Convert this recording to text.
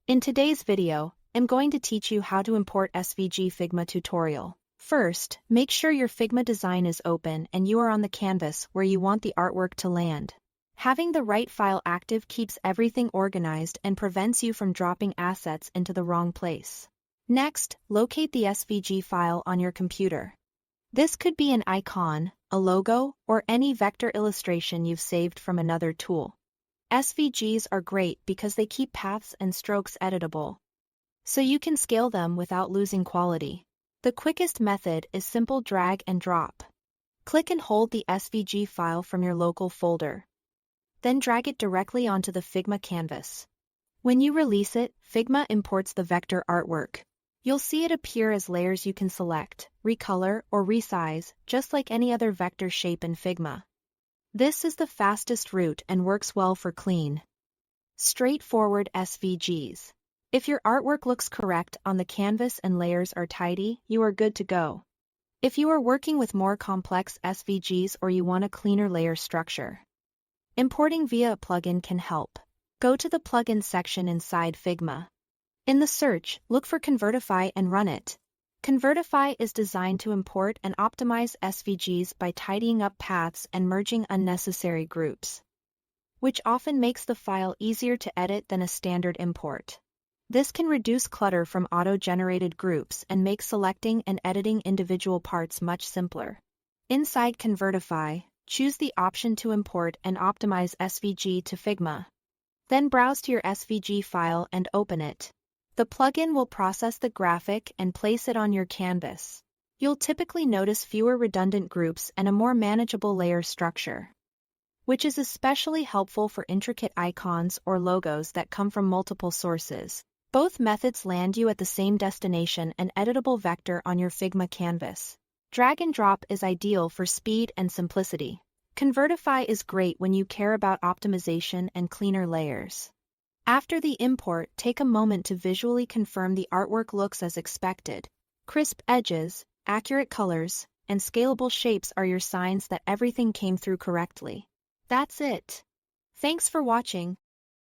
In today's video, I'm going to teach you how to import SVG Figma tutorial. First, make sure your Figma design is open and you are on the canvas where you want the artwork to land. Having the right file active keeps everything organized and prevents you from dropping assets into the wrong place. Next, locate the SVG file on your computer. This could be an icon, a logo, or any vector illustration you've saved from another tool. SVGs are great because they keep paths and strokes editable, so you can scale them without losing quality. The quickest method is simple drag and drop. Click and hold the SVG file from your local folder. Then drag it directly onto the Figma canvas. When you release it, Figma imports the vector artwork. You'll see it appear as layers you can select, recolor, or resize, just like any other vector shape in Figma. This is the fastest route and works well for clean, straightforward SVGs. If your artwork looks correct on the canvas and layers are tidy, you are good to go. If you are working with more complex SVGs or you want a cleaner layer structure, importing via a plugin can help. Go to the plugin section inside Figma. In the search, look for Convertify and run it. Convertify is designed to import and optimize SVGs by tidying up paths and merging unnecessary groups, which often makes the file easier to edit than a standard import. This can reduce clutter from auto-generated groups and make selecting and editing individual parts much simpler. Inside Convertify, choose the option to import and optimize SVG to Figma. Then browse to your SVG file and open it. The plugin will process the graphic and place it on your canvas. You'll typically notice fewer redundant groups and a more manageable layer structure, which is especially helpful for intricate icons or logos that come from multiple sources. Both methods land you at the same destination, an editable vector on your Figma canvas. Drag and drop is ideal for speed and simplicity. Convertify is great when you care about optimization and cleaner layers. After the import, take a moment to visually confirm the artwork looks as expected. Crisp edges, accurate colors, and scalable shapes are your signs that everything came through correctly. That's it. Thanks for watching.